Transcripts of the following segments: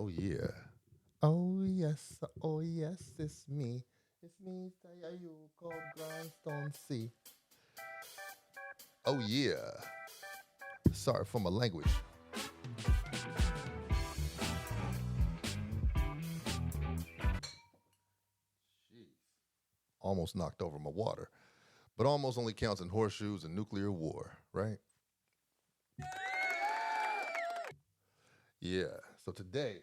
Oh yeah. Oh yes. Oh yes. It's me. It's me. You called Grindstone C. Oh yeah. Sorry for my language. Jeez. Almost knocked over my water. But almost only counts in horseshoes and nuclear war, right? Yeah. So today,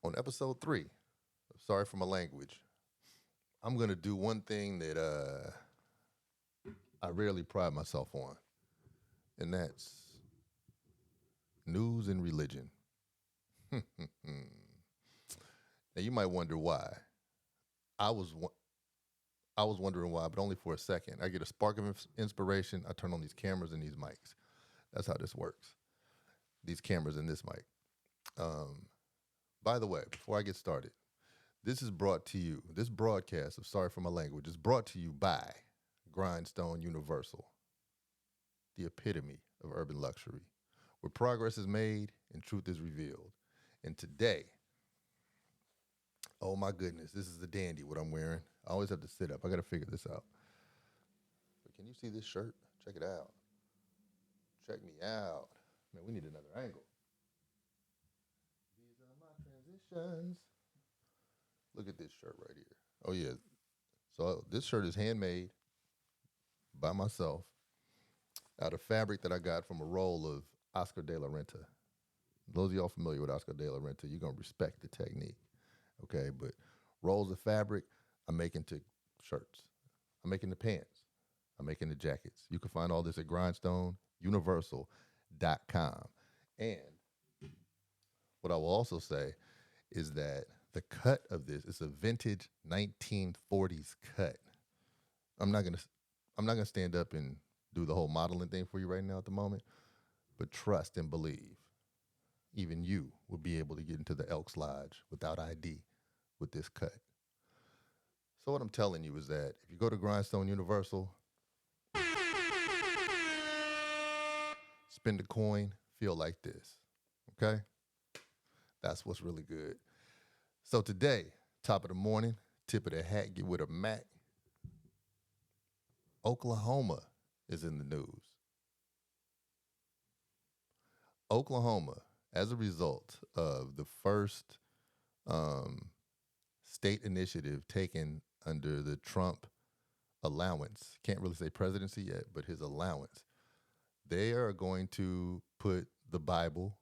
on episode 3, sorry for my language, I'm gonna do one thing that I rarely pride myself on, and that's news and religion. Now you might wonder why. I was I was wondering why, but only for a second. I get a spark of inspiration. I turn on these cameras and these mics. That's how this works. These cameras and this mic. Um, by the way, before I get started, this is brought to you. This broadcast of Sorry for My Language is brought to you by Grindstone Universal, the epitome of urban luxury, where progress is made and truth is revealed. And today, oh my goodness, this is the dandy what I'm wearing. I always have to sit up. I got to figure this out. But can you see this shirt? Check it out. Check me out. Man, we need another angle. These are my transitions. Look at this shirt right here. Oh yeah. So this shirt is handmade by myself out of fabric that I got from a roll of Oscar de la Renta. Those of y'all familiar with Oscar de la Renta, you're gonna respect the technique. Okay, but rolls of fabric, I'm making to shirts. I'm making the pants. I'm making the jackets. You can find all this at grindstoneuniversal.com. And what I will also say is that the cut of this is a vintage 1940s cut. I'm not gonna I'm not gonna stand up and do the whole modeling thing for you right now at the moment, but trust and believe, even you will be able to get into the Elks Lodge without ID with this cut. So what I'm telling you is that if you go to Grindstone Universal, spend a coin, feel like this. Okay? That's what's really good. So today, top of the morning, tip of the hat, get with a Mac. Oklahoma is in the news. Oklahoma, as a result of the first um, state initiative taken under the Trump allowance, can't really say presidency yet, but his allowance, they are going to put the Bible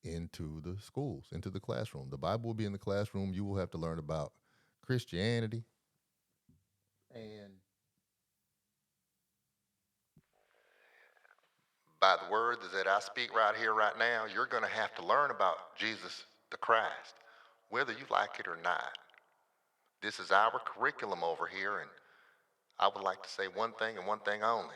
into the schools, into the classroom. The Bible will be in the classroom. You will have to learn about Christianity. And by the words that I speak right here, right now, you're going to have to learn about Jesus the Christ, whether you like it or not. This is our curriculum over here, and I would like to say one thing and one thing only.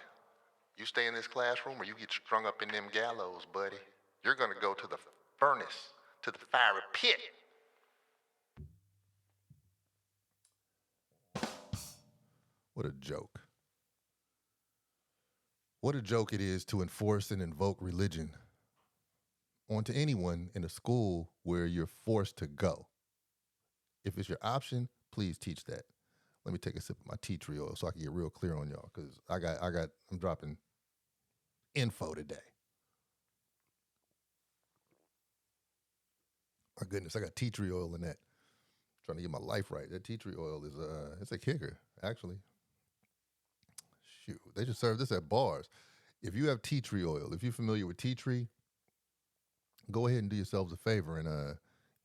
You stay in this classroom or you get strung up in them gallows, buddy. You're going to go to the furnace, to the fiery pit. What a joke. What a joke it is to enforce and invoke religion onto anyone in a school where you're forced to go. If it's your option, please teach that. Let me take a sip of my tea tree oil so I can get real clear on y'all, because I'm dropping info today. My goodness, I got tea tree oil in that. Trying to get my life right. That tea tree oil is it's a kicker, actually. Shoot, they should serve this at bars. If you have tea tree oil, if you're familiar with tea tree, go ahead and do yourselves a favor and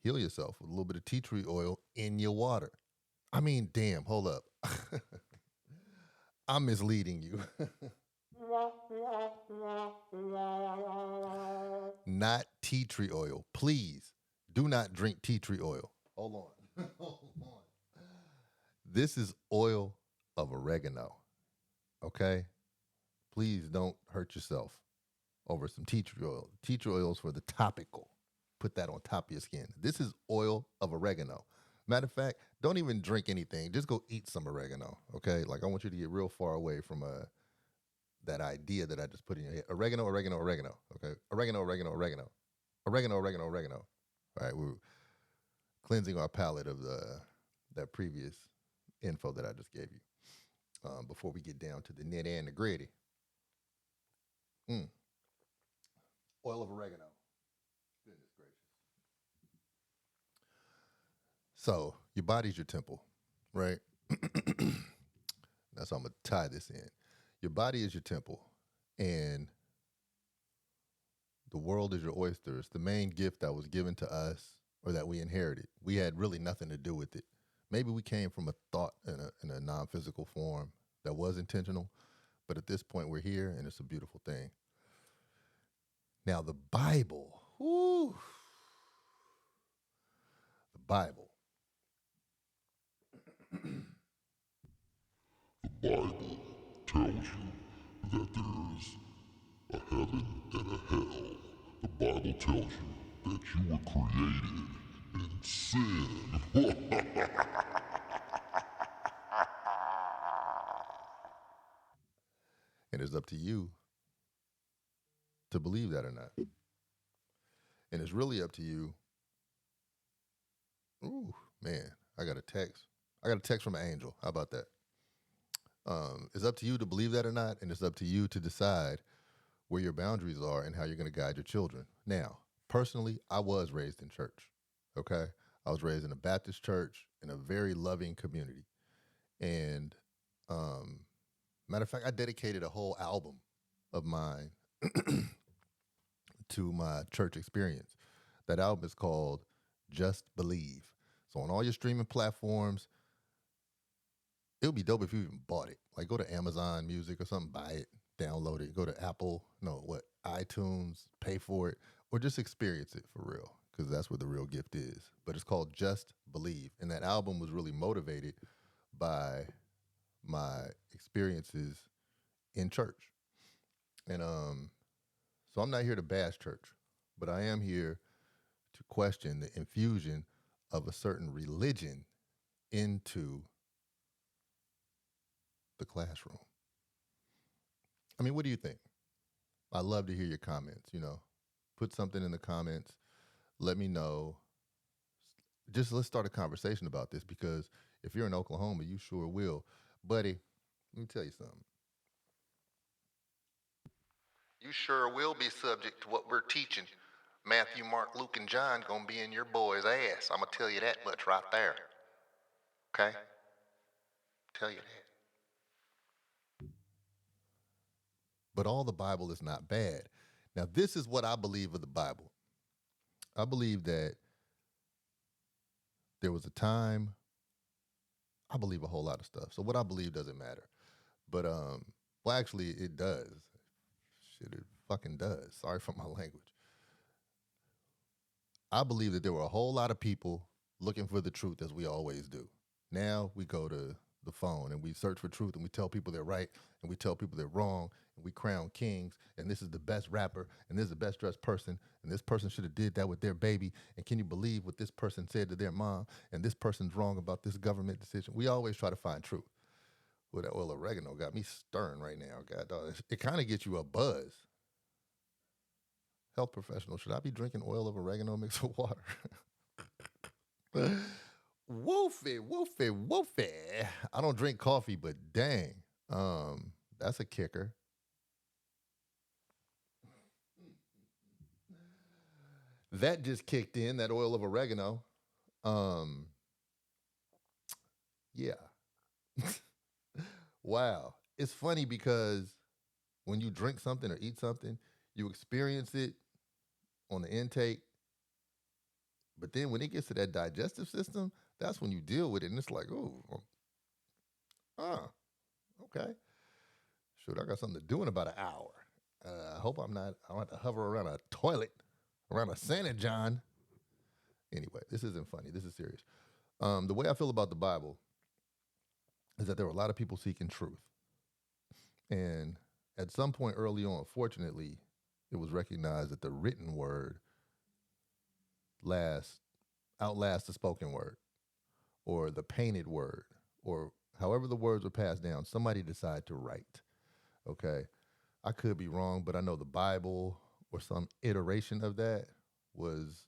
heal yourself with a little bit of tea tree oil in your water. I mean, damn, hold up. I'm misleading you. Not tea tree oil. Please do not drink tea tree oil. Hold on. Hold on. This is oil of oregano. Okay? Please don't hurt yourself over some tea tree oil. Tea tree oil is for the topical. Put that on top of your skin. This is oil of oregano. Matter of fact, don't even drink anything. Just go eat some oregano. Okay? Like I want you to get real far away from that idea that I just put in your head. Oregano, oregano, oregano. Okay. Oregano, oregano, oregano. Oregano, oregano, oregano. All right. We're cleansing our palate of that previous info that I just gave you. Before we get down to the nitty and the gritty. Oil of oregano. Goodness gracious. So your body's your temple, right? That's how I'm gonna tie this in. Your body is your temple, and the world is your oyster. It's the main gift that was given to us or that we inherited. We had really nothing to do with it. Maybe we came from a thought in a non-physical form that was intentional, but at this point we're here, and it's a beautiful thing. Now the Bible, whoo, the Bible. The Bible tells you that there's a heaven and a hell. The Bible tells you that you were created in sin. And it's up to you to believe that or not. And it's really up to you. Ooh, man, I got a text. I got a text from an angel. How about that? It's up to you to believe that or not, and it's up to you to decide where your boundaries are and how you're going to guide your children. Now, personally, I was raised in church, okay? I was raised in a Baptist church in a very loving community. And matter of fact, I dedicated a whole album of mine to my church experience. That album is called Just Believe. So on all your streaming platforms, it would be dope if you even bought it. Like go to Amazon Music or something, buy it, download it. Go to iTunes, pay for it, or just experience it for real, because that's where the real gift is. But it's called Just Believe. And that album was really motivated by my experiences in church. And so I'm not here to bash church, but I am here to question the infusion of a certain religion into the classroom. I mean, what do you think? I love to hear your comments, Put something in the comments. Let me know. Just let's start a conversation about this, because if you're in Oklahoma, you sure will. Buddy, let me tell you something. You sure will be subject to what we're teaching. Matthew, Mark, Luke, and John gonna be in your boy's ass. I'm gonna tell you that much right there. Okay? Tell you that. But all the Bible is not bad. Now, this is what I believe of the Bible. I believe that there was a time. I believe a whole lot of stuff. So what I believe doesn't matter. But well, actually, it does. Shit, it fucking does. Sorry for my language. I believe that there were a whole lot of people looking for the truth, as we always do. Now we go to the phone and we search for truth, and we tell people they're right, and we tell people they're wrong, and we crown kings, and this is the best rapper, and this is the best dressed person, and this person should have did that with their baby, and can you believe what this person said to their mom, and this person's wrong about this government decision. We always try to find truth. Well, that oil of oregano got me stirring right now. God, dog, it kind of gets you a buzz. Health professional, should I be drinking oil of oregano mixed with water? Woofy, woofy, woofy. I don't drink coffee, but dang, that's a kicker. That just kicked in, that oil of oregano. Yeah. Wow. It's funny because when you drink something or eat something, you experience it on the intake. But then when it gets to that digestive system, that's when you deal with it. And it's like, oh, okay. Shoot, I got something to do in about an hour. I hope I don't have to hover around a toilet, around a Santa John. Anyway, this isn't funny. This is serious. The way I feel about the Bible is that there were a lot of people seeking truth. And at some point early on, fortunately, it was recognized that the written word outlasts the spoken word, or the painted word, or however the words were passed down. Somebody decided to write. Okay. I could be wrong, but I know the Bible or some iteration of that was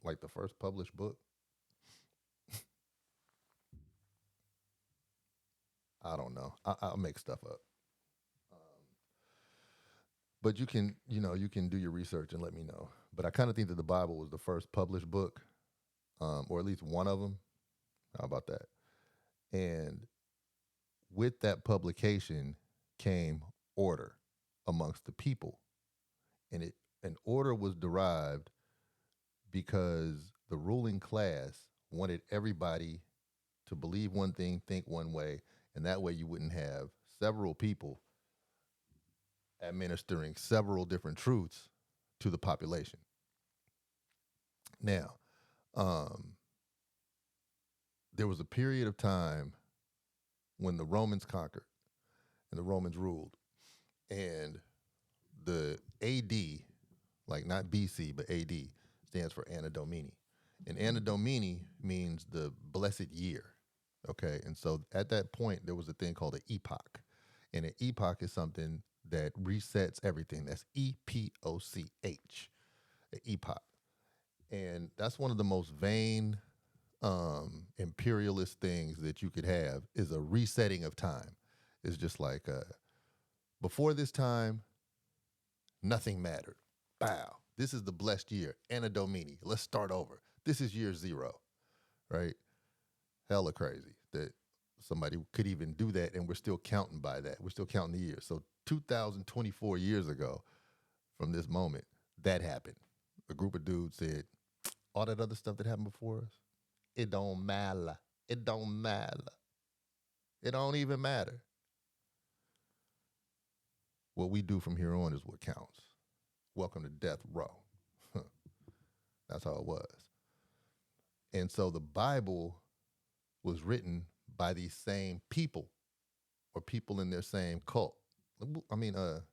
like the first published book. I don't know. I'll make stuff up. Um, but you can do your research and let me know. But I kind of think that the Bible was the first published book, or at least one of them. How about that? And with that publication came order amongst the people, and an order was derived because the ruling class wanted everybody to believe one thing, think one way, and that way you wouldn't have several people administering several different truths to the population. Now, um, there was a period of time when the Romans conquered and the Romans ruled, and the AD, like not BC, but AD, stands for Anno Domini. And Anno Domini means the blessed year. Okay. And so at that point, there was a thing called an epoch. And an epoch is something that resets everything. That's EPOCH, an epoch. And that's one of the most vain imperialist things that you could have is a resetting of time. It's just like before this time, nothing mattered. Bow. This is the blessed year. Anno Domini. Let's start over. This is year zero, right? Hella crazy that somebody could even do that, and we're still counting by that. We're still counting the years. So 2024 years ago from this moment, that happened. A group of dudes said, all that other stuff that happened before us, it don't matter. It don't matter. It don't even matter. What we do from here on is what counts. Welcome to death row. That's how it was. And so the Bible was written by these same people or people in their same cult.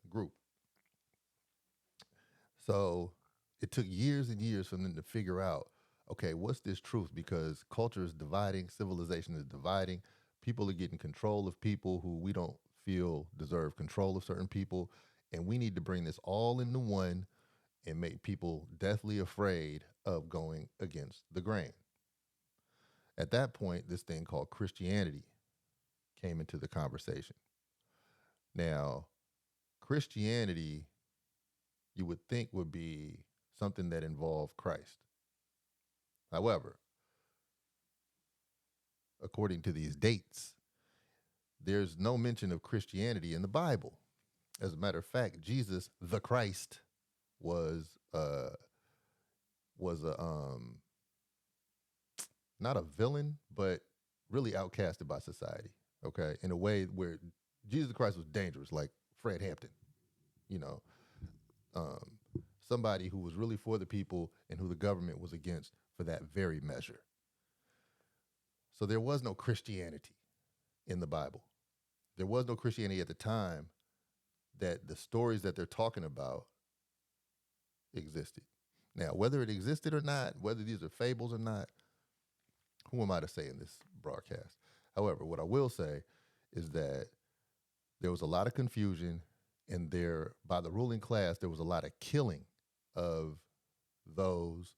Group. So it took years and years for them to figure out, okay, what's this truth? Because culture is dividing, civilization is dividing. People are getting control of people who we don't feel deserve control of certain people. And we need to bring this all into one and make people deathly afraid of going against the grain. At that point, this thing called Christianity came into the conversation. Now, Christianity, you would think would be something that involved Christ. However, according to these dates, there's no mention of Christianity in the Bible. As a matter of fact, Jesus, the Christ, was a not a villain, but really outcasted by society. Okay, in a way where Jesus Christ was dangerous, like Fred Hampton, you know, um, somebody who was really for the people and who the government was against for that very measure. So there was no Christianity in the Bible. There was no Christianity at the time that the stories that they're talking about existed. Now, whether it existed or not, whether these are fables or not, who am I to say in this broadcast? However, what I will say is that there was a lot of confusion, and there, by the ruling class, there was a lot of killing of those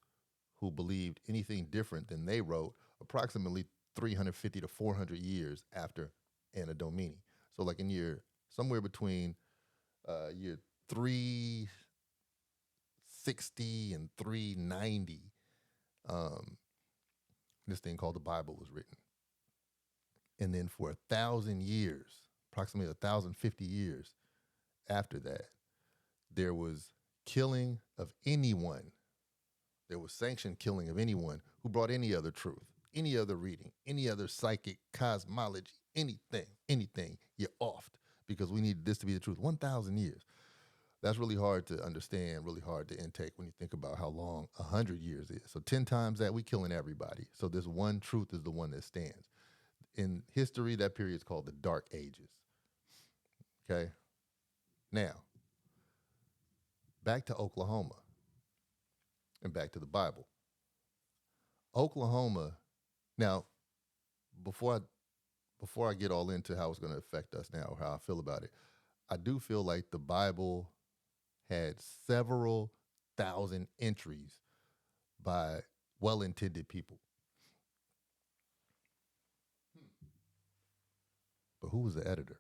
who believed anything different than they wrote approximately 350 to 400 years after Anno Domini. So like in somewhere between year 360 and 390, this thing called the Bible was written. And then for 1,000 years, approximately 1,050 years after that, there was killing of anyone. There was sanctioned killing of anyone who brought any other truth, any other reading, any other psychic cosmology, anything, you're offed because we need this to be the truth. 1,000 years. That's really hard to understand, really hard to intake when you think about how long 100 years is. So 10 times that, we killing everybody. So this one truth is the one that stands. In history, that period is called the Dark Ages. Okay? Now, back to Oklahoma and back to the Bible. Oklahoma, now, before I get all into how it's going to affect us now, or how I feel about it, I do feel like the Bible had several thousand entries by well-intended people. But who was the editor?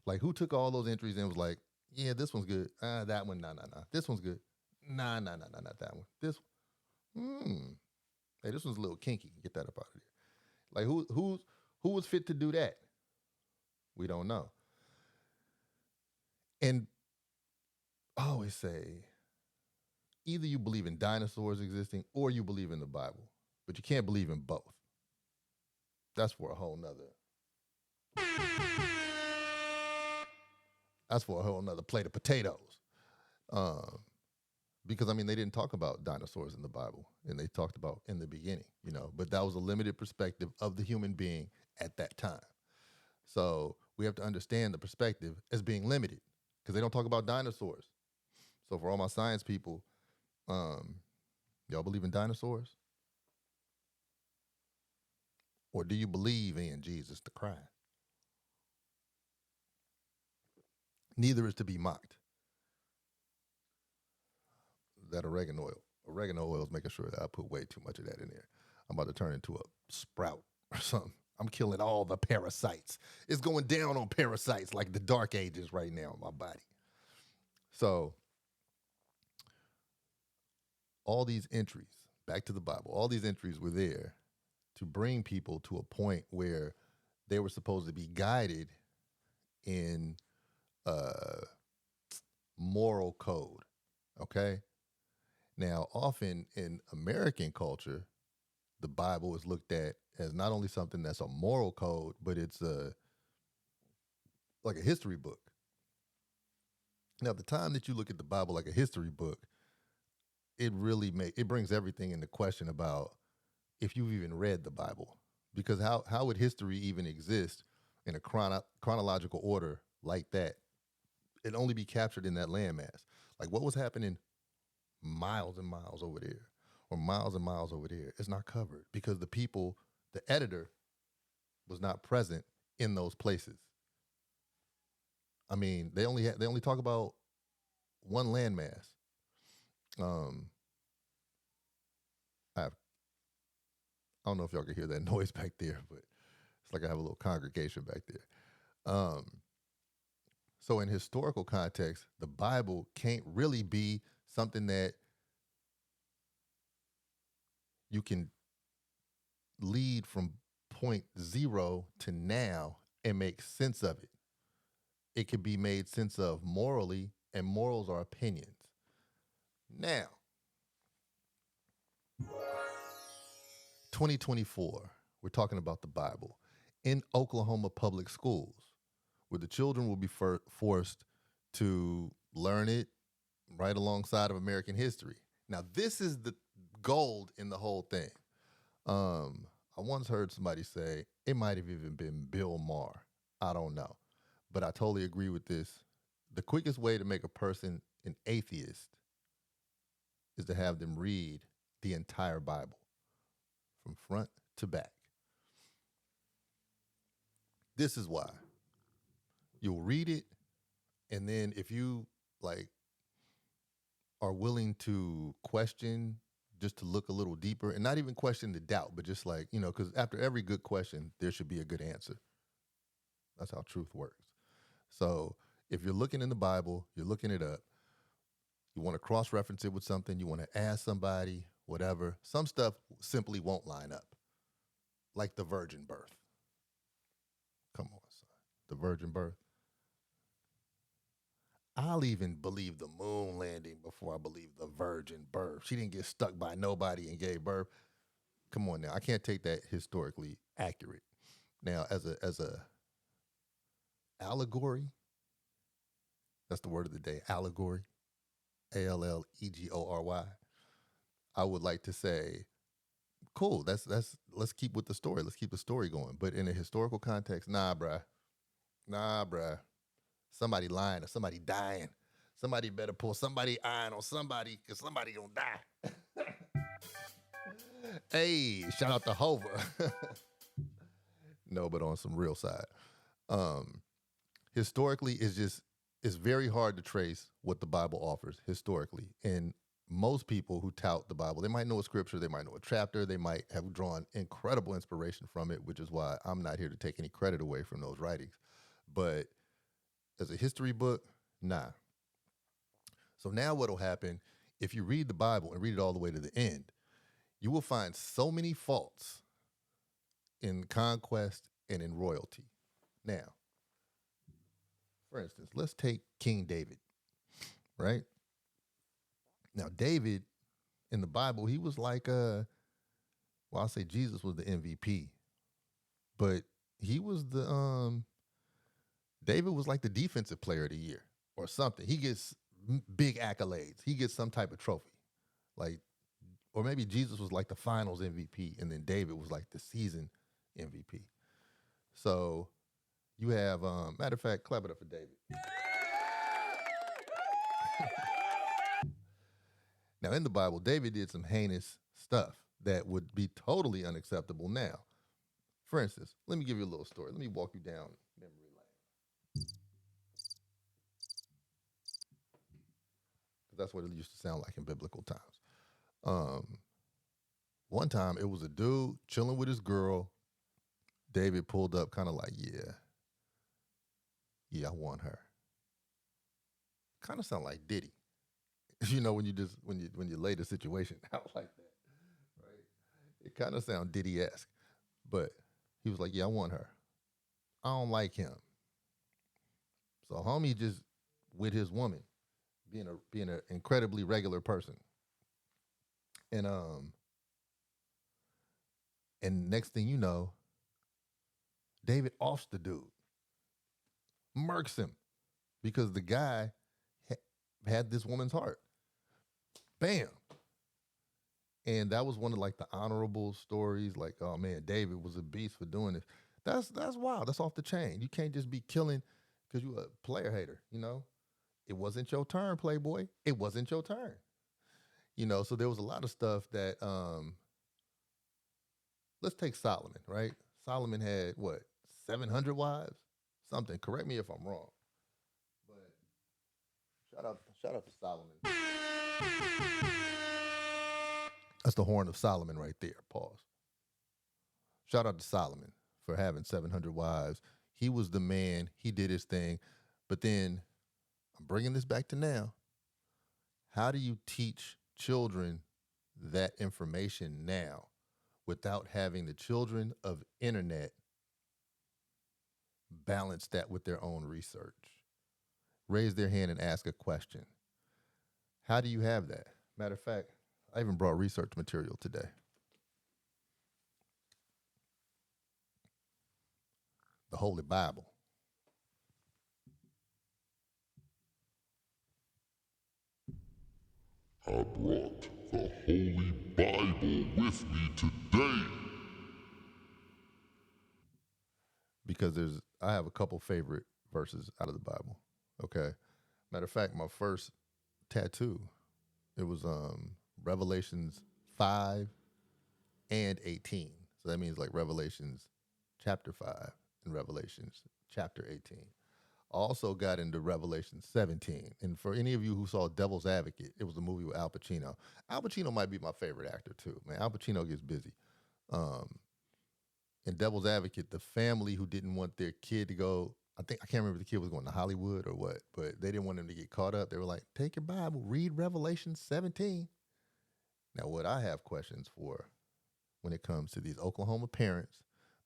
Like, who took all those entries and was like, yeah, this one's good. That one, nah. This one's good. Nah, not that one. This, hey, this one's a little kinky. Get that up out of there. Like, who was fit to do that? We don't know. And I always say, either you believe in dinosaurs existing or you believe in the Bible, but you can't believe in both. That's for a whole nother. That's for a whole nother plate of potatoes. Because I mean, they didn't talk about dinosaurs in the Bible, and they talked about in the beginning, but that was a limited perspective of the human being at that time. So we have to understand the perspective as being limited because they don't talk about dinosaurs. So for all my science people, y'all believe in dinosaurs? Or do you believe in Jesus the Christ? Neither is to be mocked. That oregano oil. Oregano oil is making sure that I put way too much of that in there. I'm about to turn into a sprout or something. I'm killing all the parasites. It's going down on parasites like the dark ages right now in my body. So all these entries, back to the Bible, all these entries were there to bring people to a point where they were supposed to be guided in moral code, okay? Now, often in American culture, the Bible is looked at as not only something that's a moral code, but it's like a history book. Now, the time that you look at the Bible like a history book, it brings everything into question about if you've even read the Bible. Because how would history even exist in a chronological order like that? It'd only be captured in that landmass. Like what was happening miles and miles over there or miles and miles over there? It's not covered because the editor was not present in those places. I mean, they only talk about one landmass. I don't know if y'all can hear that noise back there, but it's like I have a little congregation back there. So in historical context, the Bible can't really be something that you can lead from point zero to now and make sense of it. It could be made sense of morally, and morals are opinions. Now, 2024, we're talking about the Bible in Oklahoma public schools, where the children will be forced to learn it right alongside of American history. Now, this is the gold in the whole thing. I once heard somebody say, it might have even been Bill Maher. I don't know. But I totally agree with this. The quickest way to make a person an atheist is to have them read the entire Bible from front to back. This is why. You'll read it, and then if you are willing to question just to look a little deeper, and not even question the doubt, but just because after every good question, there should be a good answer. That's how truth works. So if you're looking in the Bible, you're looking it up, you want to cross-reference it with something, you want to ask somebody, whatever, some stuff simply won't line up. Like the virgin birth. Come on, son. The virgin birth. I'll even believe the moon landing before I believe the virgin birth. She didn't get stuck by nobody and gave birth. Come on now. I can't take that historically accurate. Now, as a allegory, that's the word of the day, allegory, Allegory. I would like to say, cool, let's keep with the story. Let's keep the story going. But in a historical context, nah, bruh. Somebody lying or somebody dying. Somebody better pull somebody iron on somebody because somebody gonna die. Hey, shout out to Hova. No, but on some real side. historically, it's very hard to trace what the Bible offers historically. And most people who tout the Bible, they might know a scripture, they might know a chapter, they might have drawn incredible inspiration from it, which is why I'm not here to take any credit away from those writings. But as a history book, nah. So now what'll happen if you read the Bible and read it all the way to the end, you will find so many faults in conquest and in royalty. Now, for instance, let's take King David, right? Now, David in the Bible, he was like I'll say Jesus was the MVP, but he was David was like the defensive player of the year or something. He gets big accolades. He gets some type of trophy. Like, or maybe Jesus was like the finals MVP and then David was like the season MVP. So you have, matter of fact, clap it up for David. Now, in the Bible, David did some heinous stuff that would be totally unacceptable now. For instance, let me give you a little story. Let me walk you down memory lane. Because that's what it used to sound like in biblical times. One time, it was a dude chilling with his girl. David pulled up kind of like, yeah, I want her. Kind of sound like Diddy. You know, when you lay the situation out like that, right? It kind of sound Diddy-esque. But he was like, yeah, I want her. I don't like him. So homie just with his woman, being an incredibly regular person. And next thing you know, David offs the dude, murks him because the guy had this woman's heart. Bam. And that was one of like the honorable stories. Like, oh man, David was a beast for doing this. That's wild. That's off the chain. You can't just be killing because you a player hater. You know, it wasn't your turn, Playboy. It wasn't your turn. You know, so there was a lot of stuff that. Let's take Solomon, right? Solomon had what 700 wives, something. Correct me if I'm wrong. But shout out to Solomon. That's the horn of Solomon right there. Pause. Shout out to Solomon for having 700 wives. He was the man. He did his thing. But then I'm bringing this back to now. How do you teach children that information now without having the children of internet balance that with their own research? Raise their hand and ask a question. How do you have that? Matter of fact, I even brought research material today. The Holy Bible. I brought the Holy Bible with me today. Because I have a couple favorite verses out of the Bible. Okay. Matter of fact, my first tattoo, it was Revelations 5 and 18. So that means like Revelations chapter 5 and Revelations chapter 18. Also got into Revelation 17. And for any of you who saw Devil's Advocate, it was a movie with Al Pacino. Al Pacino might be my favorite actor too. Man, Al Pacino gets busy. In Devil's Advocate, the family who didn't want their kid to go, I can't remember if the kid was going to Hollywood or what, but they didn't want him to get caught up. They were like, take your Bible, read Revelation 17. Now, what I have questions for when it comes to these Oklahoma parents,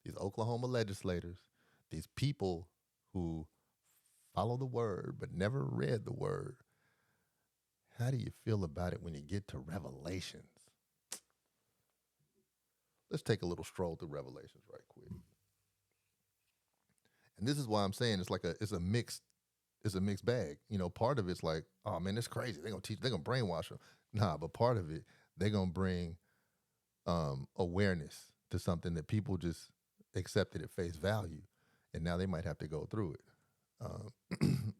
these Oklahoma legislators, these people who follow the word but never read the word, how do you feel about it when you get to Revelations? Let's take a little stroll through Revelations right quick. And this is why I'm saying it's a mixed bag. You know, part of it's like, oh man, that's crazy. They're gonna brainwash them. Nah, but part of it, they're gonna bring awareness to something that people just accepted at face value, and now they might have to go through it.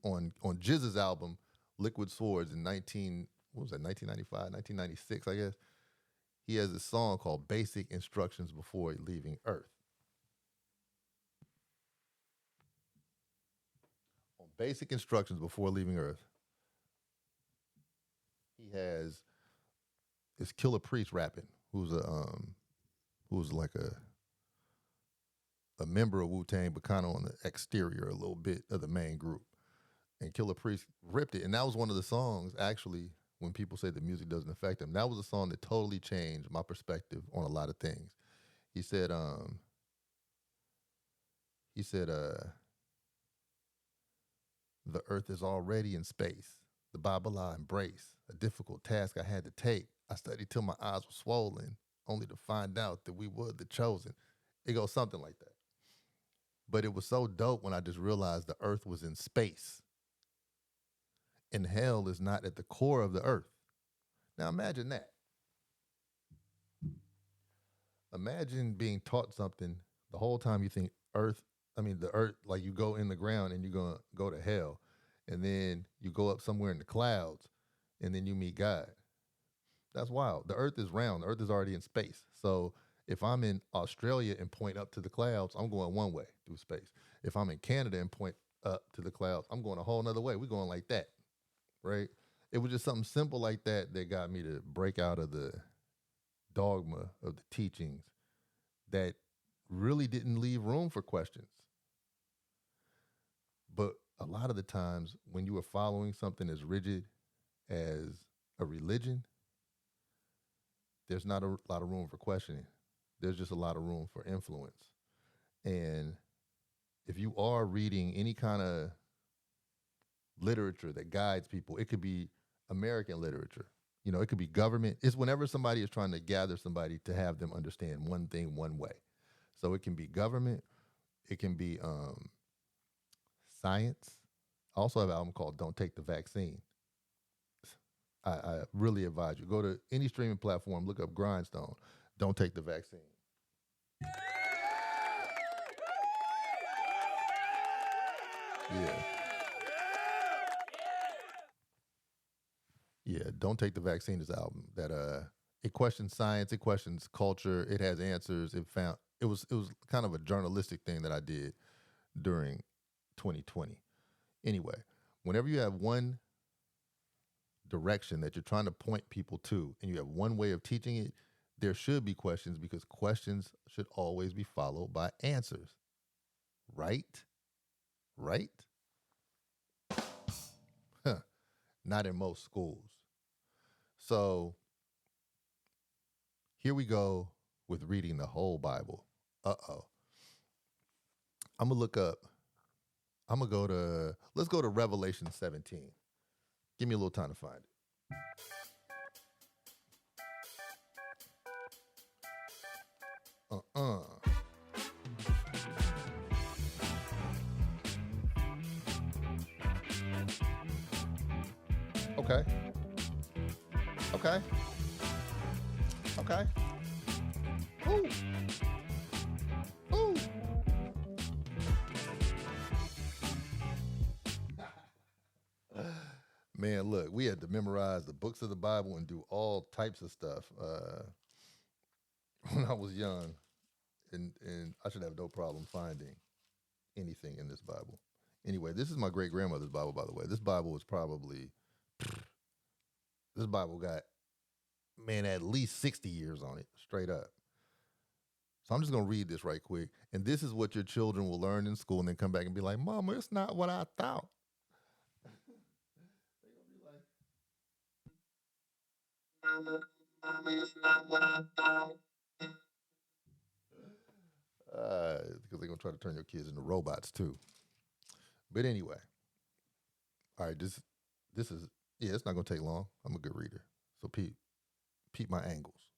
On Jizz's album, Liquid Swords in 1995, 1996, I guess. He has a song called Basic Instructions Before Leaving Earth. basic instructions before leaving Earth. He has this killer priest rapping, who's like a member of Wu Tang, but kind of on the exterior a little bit of the main group. And Killer Priest ripped it, and that was one of the songs. Actually, when people say the music doesn't affect them, that was a song that totally changed my perspective on a lot of things. He said, he said, the earth is already in space. The Bible I embrace, a difficult task I had to take. I studied till my eyes were swollen, only to find out that we were the chosen. It goes something like that. But it was so dope when I just realized the earth was in space and hell is not at the core of the earth. Now imagine that. Imagine being taught something the whole time you think the earth, like you go in the ground and you're going to go to hell. And then you go up somewhere in the clouds and then you meet God. That's wild. The earth is round. The earth is already in space. So if I'm in Australia and point up to the clouds, I'm going one way through space. If I'm in Canada and point up to the clouds, I'm going a whole nother way. We're going like that, right? It was just something simple like that that got me to break out of the dogma of the teachings that really didn't leave room for questions. But a lot of the times when you are following something as rigid as a religion, there's not a lot of room for questioning. There's just a lot of room for influence. And if you are reading any kind of literature that guides people, it could be American literature. You know, it could be government. It's whenever somebody is trying to gather somebody to have them understand one thing one way. So it can be government. It can be science. I also have an album called Don't Take the Vaccine. I really advise you. Go to any streaming platform, look up Grindstone. Don't take the vaccine. Yeah. Yeah, Don't Take the Vaccine is the album that it questions science, it questions culture, it has answers. It was kind of a journalistic thing that I did during 2020. Anyway, whenever you have one direction that you're trying to point people to and you have one way of teaching it, there should be questions because questions should always be followed by answers. Right? Right? Huh. Not in most schools. So here we go with reading the whole Bible. Uh-oh. I'm gonna look up. Let's go to Revelation 17. Give me a little time to find it. Uh-uh. Okay. Okay. Okay. Ooh. Ooh. Man, look, we had to memorize the books of the Bible and do all types of stuff when I was young, and I should have no problem finding anything in this Bible. Anyway, this is my great grandmother's Bible, by the way. This Bible got, man, at least 60 years on it, straight up. So I'm just gonna read this right quick, and this is what your children will learn in school, and then come back and be like, "Mama, it's not what I thought." They're gonna be like, because they're gonna try to turn your kids into robots too. But anyway, all right, this is yeah, it's not gonna take long. I'm a good reader, so peep my angles.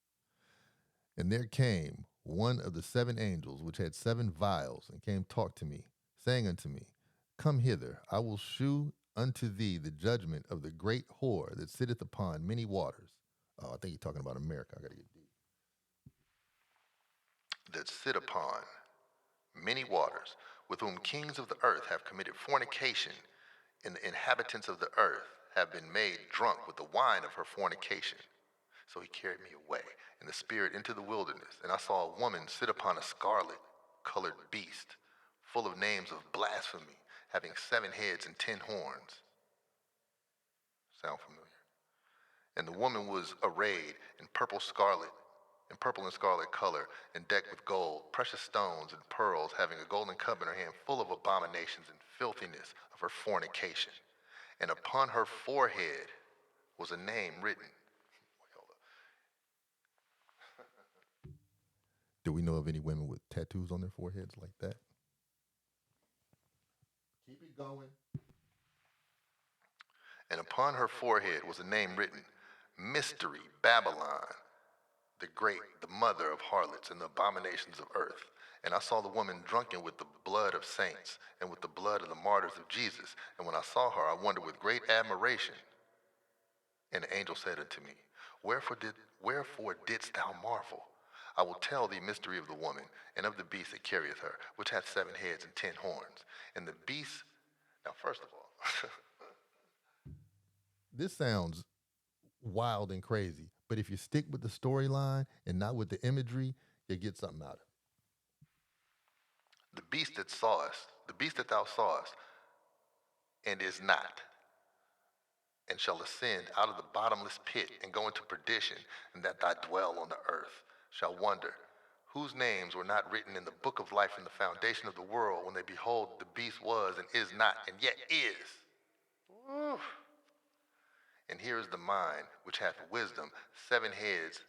And there came one of the seven angels which had seven vials, and came talk to me, saying unto me, Come hither, I will shew unto thee the judgment of the great whore that sitteth upon many waters. Oh, I think he's talking about America. I gotta get deep. That sit upon many waters, with whom kings of the earth have committed fornication, and the inhabitants of the earth have been made drunk with the wine of her fornication. So he carried me away in the spirit into the wilderness, and I saw a woman sit upon a scarlet colored beast, full of names of blasphemy, having 7 heads and 10 horns. Sound familiar? And the woman was arrayed in purple and scarlet color, and decked with gold, precious stones, and pearls, having a golden cup in her hand full of abominations and filthiness of her fornication. And upon her forehead was a name written. Do we know of any women with tattoos on their foreheads like that? Keep it going. And upon her forehead was a name written, Mystery, Babylon, the great, the mother of harlots and the abominations of earth. And I saw the woman drunken with the blood of saints and with the blood of the martyrs of Jesus. And when I saw her, I wondered with great admiration. And the angel said unto me, Wherefore didst thou marvel? I will tell thee mystery of the woman and of the beast that carrieth her, which hath 7 heads and 10 horns. And the beast, now first of all, this sounds wild and crazy, but if you stick with the storyline and not with the imagery, you get something out of it. The beast that thou sawest, and is not, and shall ascend out of the bottomless pit and go into perdition, and that thy dwell on the earth, shall wonder, whose names were not written in the book of life from the foundation of the world, when they behold the beast was and is not, and yet is. Woo. And here is the mind which hath wisdom, 7 heads,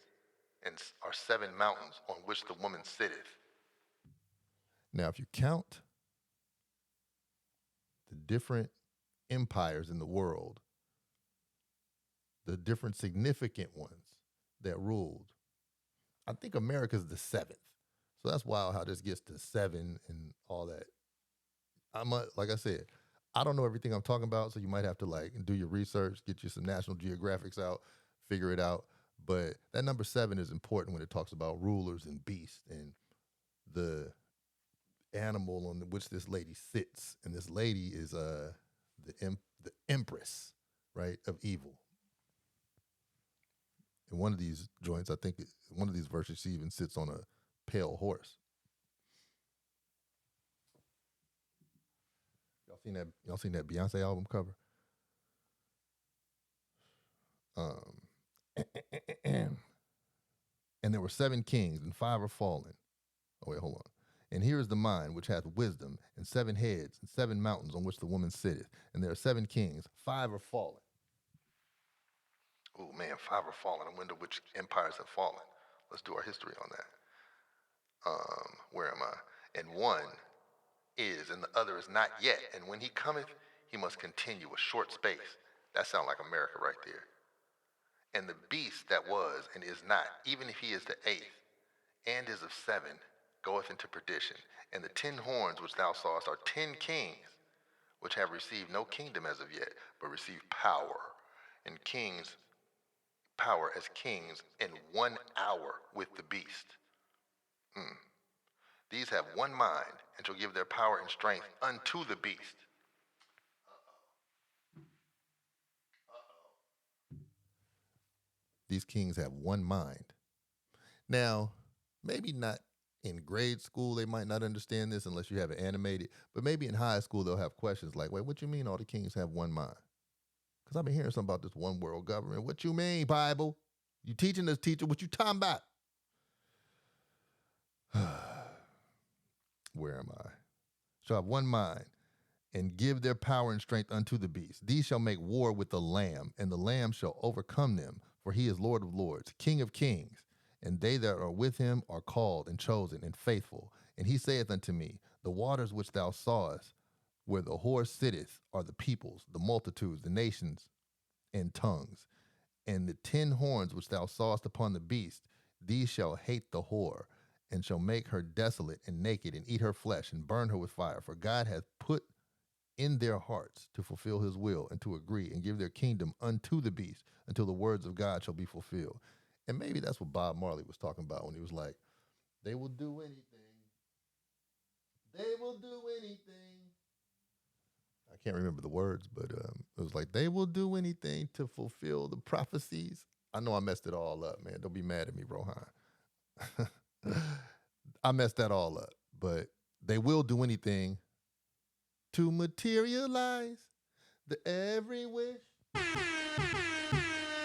and are 7 mountains on which the woman sitteth. Now, if you count the different empires in the world, the different significant ones that ruled, I think America's the 7th. So that's wild how this gets to 7 and all that. Like I said, I don't know everything I'm talking about, so you might have to like do your research, get you some National Geographics out, figure it out. But that number 7 is important when it talks about rulers and beasts and the animal on which this lady sits. And this lady is the empress, right, of evil. In one of these joints, I think one of these verses, she even sits on a pale horse. Y'all seen that Beyonce album cover? And there were 7 kings, and 5 are fallen. Oh, wait, hold on. And here is the mind which hath wisdom, and 7 heads, and 7 mountains on which the woman sitteth. And there are 7 kings, 5 are fallen. Oh, man, 5 are fallen. I wonder which empires have fallen. Let's do our history on that. Where am I? And 1 is, and the other is not yet. And when he cometh, he must continue a short space. That sounds like America right there. And the beast that was and is not, even if he is the 8th, and is of 7, goeth into perdition. And the 10 horns which thou sawest are 10 kings, which have received no kingdom as of yet, but receive power, and kings, power as kings in 1 hour with the beast. These have one mind, and shall give their power and strength unto the beast. These kings have one mind. Now, maybe not in grade school, they might not understand this unless you have it animated, but maybe in high school, they'll have questions like, wait, what you mean all the kings have one mind? Because I've been hearing something about this one world government. What you mean, Bible? You teaching this teacher what you talking about? Where am I? Shall have one mind, and give their power and strength unto the beast. These shall make war with the Lamb, and the Lamb shall overcome them, for he is Lord of lords, King of kings. And they that are with him are called and chosen and faithful. And he saith unto me, the waters which thou sawest, where the horse sitteth, are the peoples, the multitudes, the nations, and tongues. And the 10 horns which thou sawest upon the beast, these shall hate the whore, and shall make her desolate and naked, and eat her flesh, and burn her with fire. For God hath put in their hearts to fulfill his will, and to agree, and give their kingdom unto the beast, until the words of God shall be fulfilled. And maybe that's what Bob Marley was talking about when he was like, they will do anything. They will do anything. I can't remember the words, but it was like, they will do anything to fulfill the prophecies. I know I messed it all up, man. Don't be mad at me, Rohan. I messed that all up, but they will do anything to materialize the every wish.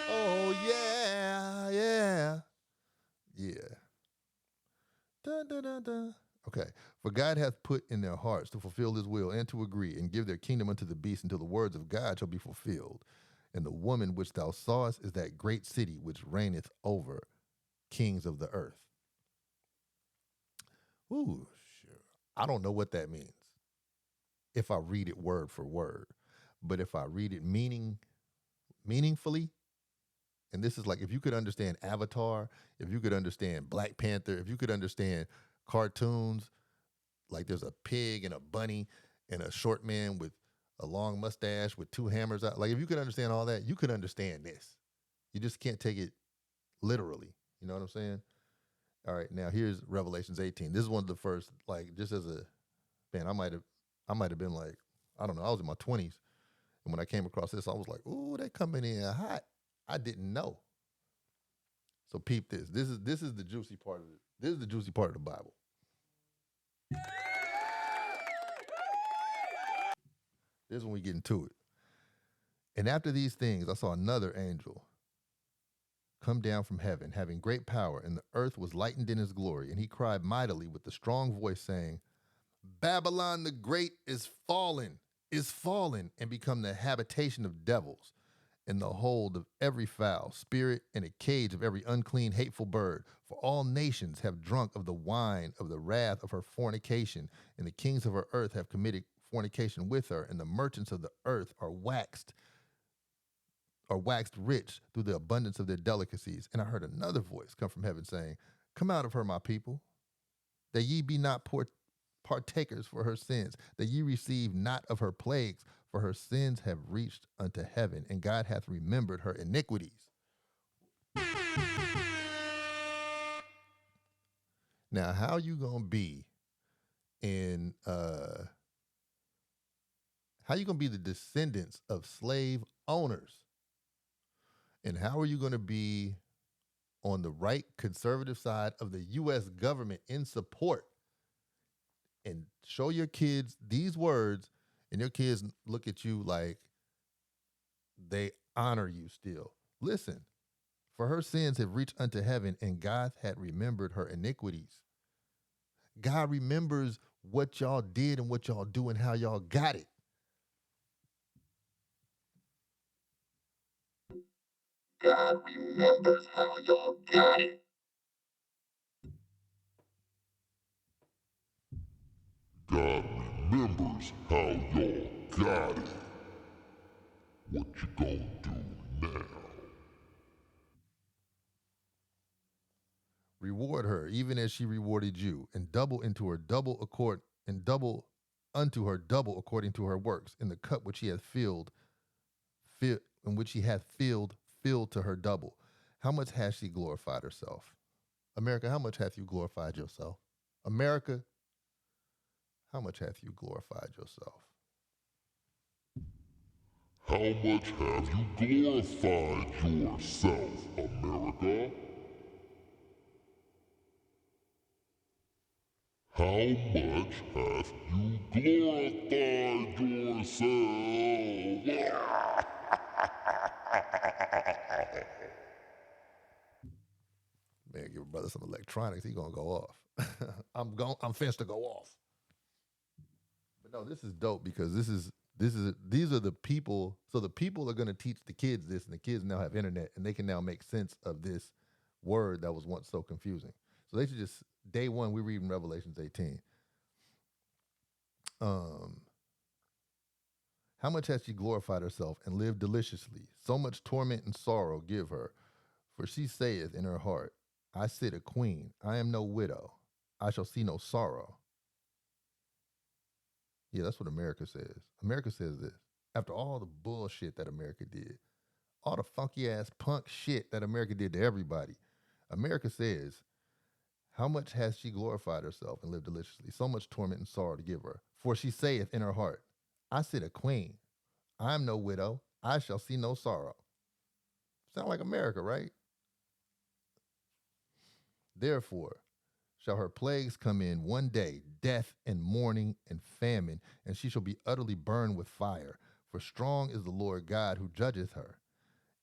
Oh yeah, yeah, yeah. Dun, dun, dun, dun. Okay. For God hath put in their hearts to fulfill his will and to agree and give their kingdom unto the beast until the words of God shall be fulfilled. And the woman which thou sawest is that great city which reigneth over kings of the earth. Ooh, sure. I don't know what that means if I read it word for word. But if I read it meaningfully, and this is like if you could understand Avatar, if you could understand Black Panther, if you could understand cartoons, like there's a pig and a bunny and a short man with a long mustache with two hammers out. Like if you could understand all that, you could understand this. You just can't take it literally. You know what I'm saying? All right, now here's Revelations 18. This is one of the first, like, just as a man, I might have been like, I don't know, I was in my 20s. And when I came across this, I was like, ooh, they coming in hot. I didn't know. So peep this. This is the juicy part of it. This is the juicy part of the Bible. This is when we get into it. And after these things, I saw another angel come down from heaven, having great power, and the earth was lightened in his glory. And he cried mightily with a strong voice, saying, Babylon the Great is fallen, and become the habitation of devils, and the hold of every foul spirit, and a cage of every unclean, hateful bird. For all nations have drunk of the wine of the wrath of her fornication, and the kings of her earth have committed fornication with her, and the merchants of the earth are waxed rich through the abundance of their delicacies. And I heard another voice come from heaven saying, Come out of her, my people, that ye be not partakers for her sins, that ye receive not of her plagues, for her sins have reached unto heaven, and God hath remembered her iniquities. Now, how you gonna be in how you gonna be the descendants of slave owners? And how are you gonna be on the right conservative side of the US government in support and show your kids these words, and your kids look at you like they honor you still? Listen, for her sins have reached unto heaven, and God had remembered her iniquities. God remembers what y'all did and what y'all do and how y'all got it. God remembers how y'all got it. God remembers how y'all got it. What you gonna do now? Reward her even as she rewarded you, and double unto her double according to her works, in the cup which he hath filled, in which he hath filled to her double. How much has she glorified herself? America, how much hath you glorified yourself? America, how much hath you glorified yourself? How much have you glorified yourself, America? How much have you glorified yourself? Man, give a brother some electronics, he gonna go off. I'm fenced to go off. But no, this is dope because these are the people. So the people are gonna teach the kids this, and the kids now have internet, and they can now make sense of this word that was once so confusing. So they should just day one we read in Revelations 18. How much has she glorified herself and lived deliciously? So much torment and sorrow give her. For she saith in her heart, I sit a queen, I am no widow, I shall see no sorrow. Yeah, that's what America says. America says this. After all the bullshit that America did, all the funky ass punk shit that America did to everybody, America says, how much has she glorified herself and lived deliciously? So much torment and sorrow to give her. For she saith in her heart, I sit a queen, I am no widow, I shall see no sorrow. Sound like America, right? Therefore, shall her plagues come in one day, death and mourning and famine, and she shall be utterly burned with fire. For strong is the Lord God who judgeth her.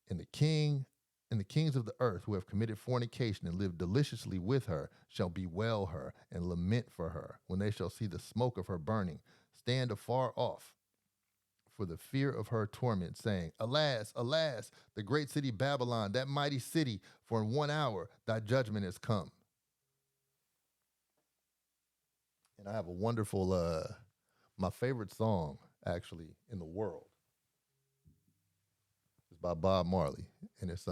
And the kings of the earth who have committed fornication and lived deliciously with her shall bewail her and lament for her when they shall see the smoke of her burning. Stand afar off for the fear of her torment, saying, Alas, alas, the great city Babylon, that mighty city, for in 1 hour thy judgment is come. And I have a wonderful, my favorite song, actually, in the world is by Bob Marley. And it's,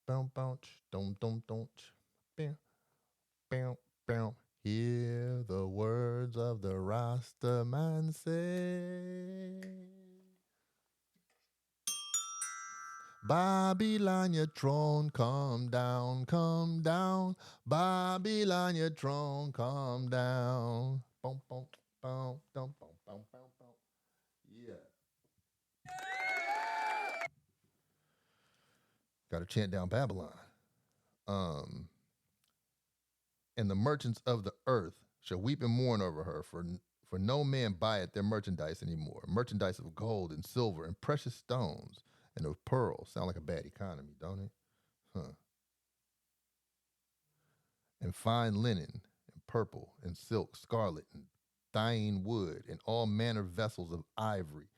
bounce, bounce, don't, bam, bam, bam. Hear the words of the Rasta man say, Babylon, your throne, come down, come down. Babylon, your throne, come down. Boom, boom, boom, boom, boom, boom, boom, boom. Yeah. Got to chant down Babylon. Um, and the merchants of the earth shall weep and mourn over her, for no man buyeth their merchandise anymore. Merchandise of gold and silver and precious stones and of pearls. Sound like a bad economy, don't it? Huh. And fine linen and purple and silk, scarlet and thyine wood and all manner vessels of ivory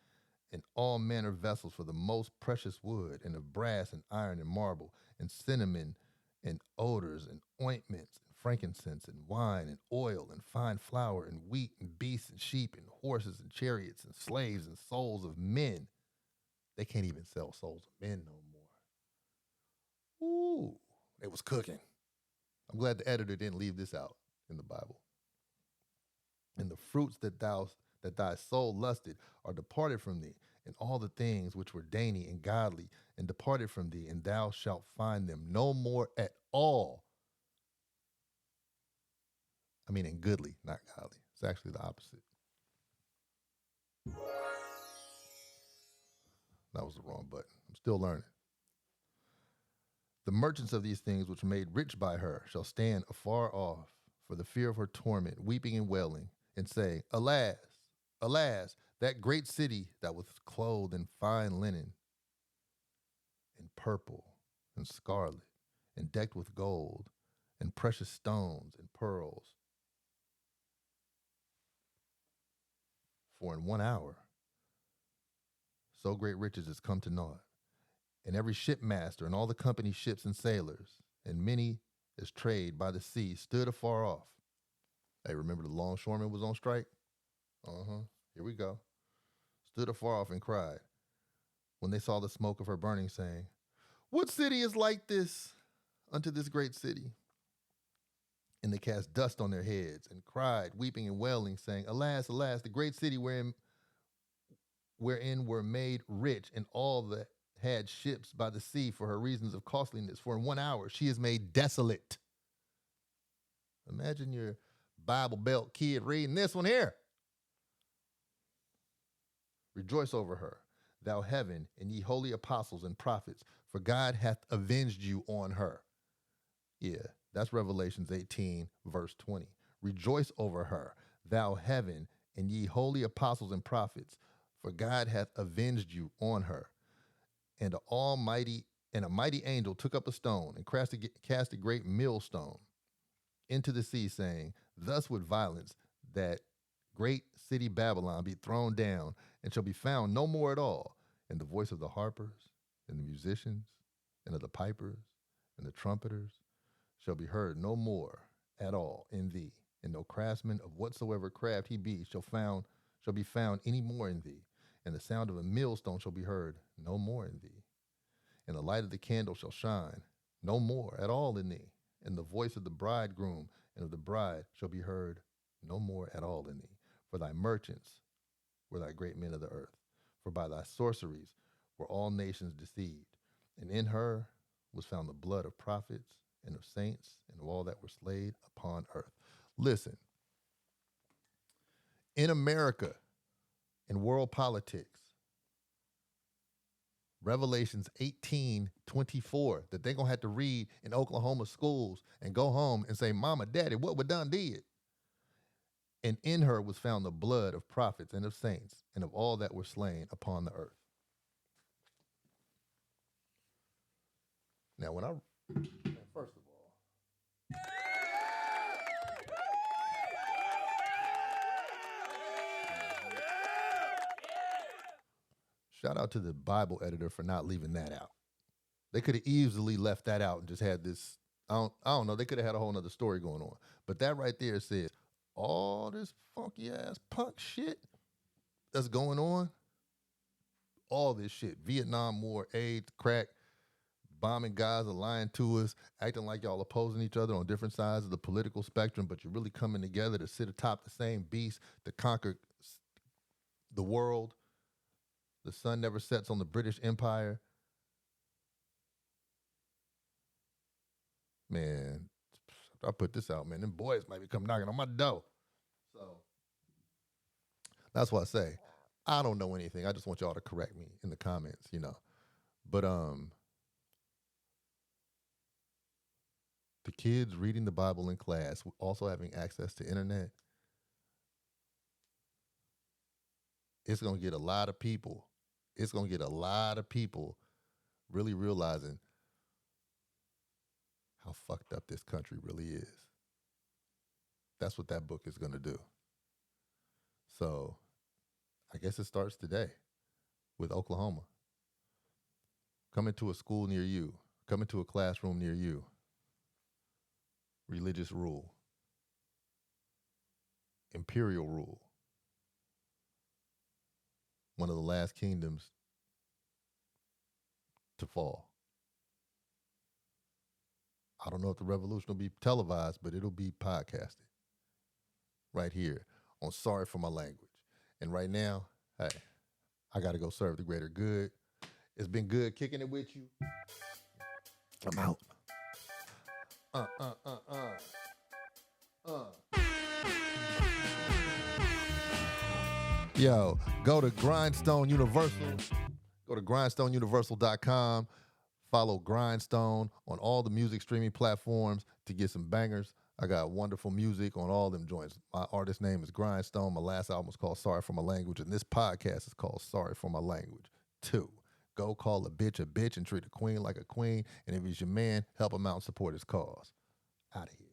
and all manner vessels for the most precious wood and of brass and iron and marble and cinnamon and odors and ointments and frankincense and wine and oil and fine flour and wheat and beasts and sheep and horses and chariots and slaves and souls of men. They can't even sell souls of men no more. Ooh, it was cooking. I'm glad the editor didn't leave this out in the Bible. And the fruits that thy soul lusted are departed from thee, and all the things which were dainty and godly and departed from thee, and thou shalt find them no more at all. I mean, in goodly, not godly. It's actually the opposite. That was the wrong button. I'm still learning. The merchants of these things which were made rich by her shall stand afar off for the fear of her torment, weeping and wailing, and say, Alas, alas, that great city that was clothed in fine linen and purple and scarlet and decked with gold and precious stones and pearls. For in 1 hour, so great riches is come to naught. And every shipmaster and all the company ships and sailors, and many as trade by the sea, stood afar off. Hey, remember the longshoreman was on strike? Here we go. Stood afar off and cried when they saw the smoke of her burning, saying, What city is like this unto this great city? And they cast dust on their heads and cried, weeping and wailing, saying, Alas, alas, the great city wherein were made rich, and all that had ships by the sea for her reasons of costliness. For in 1 hour she is made desolate. Imagine your Bible Belt kid reading this one here. Rejoice over her, thou heaven, and ye holy apostles and prophets, for God hath avenged you on her. Yeah, that's Revelations 18, verse 20. Rejoice over her, thou heaven, and ye holy apostles and prophets, for God hath avenged you on her. And a mighty angel took up a stone and cast a great millstone into the sea, saying, Thus with violence that great city Babylon be thrown down, and shall be found no more at all. And the voice of the harpers, and the musicians, and of the pipers, and the trumpeters shall be heard no more at all in thee. And no craftsman of whatsoever craft he be shall be found any more in thee. And the sound of a millstone shall be heard no more in thee. And the light of the candle shall shine no more at all in thee. And the voice of the bridegroom and of the bride shall be heard no more at all in thee. For thy merchants were thy great men of the earth. For by thy sorceries were all nations deceived. And in her was found the blood of prophets and of saints and of all that were slain upon earth. Listen, in America, in world politics, Revelations 18:24 that they're going to have to read in Oklahoma schools and go home and say, Mama, Daddy, what we done did? And in her was found the blood of prophets and of saints and of all that were slain upon the earth. Now, first of all, shout out to the Bible editor for not leaving that out. They could have easily left that out and just had this. I don't know. They could have had a whole nother story going on. But that right there says all this funky ass punk shit that's going on. All this shit. Vietnam War, AIDS, crack, bombing guys are lying to us, acting like y'all opposing each other on different sides of the political spectrum, but you're really coming together to sit atop the same beast to conquer the world. The sun never sets on the British Empire. Man, I put this out, man. Them boys might be come knocking on my door. So that's why I say I don't know anything. I just want y'all to correct me in the comments, But the kids reading the Bible in class, also having access to internet, it's gonna get a lot of people. It's gonna get a lot of people really realizing how fucked up this country really is. That's what that book is going to do. So I guess it starts today with Oklahoma. Come into a school near you. Come into a classroom near you. Religious rule. Imperial rule. One of the last kingdoms to fall. I don't know if the revolution will be televised, but it'll be podcasted right here on Sorry for My Language. And right now, hey, I got to go serve the greater good. It's been good kicking it with you. I'm out. Yo, go to Grindstone Universal. Go to grindstoneuniversal.com. Follow Grindstone on all the music streaming platforms to get some bangers. I got wonderful music on all them joints. My artist name is Grindstone. My last album is called Sorry for My Language, and this podcast is called Sorry for My Language 2. Go call a bitch and treat a queen like a queen, and if he's your man, help him out and support his cause. Out of here.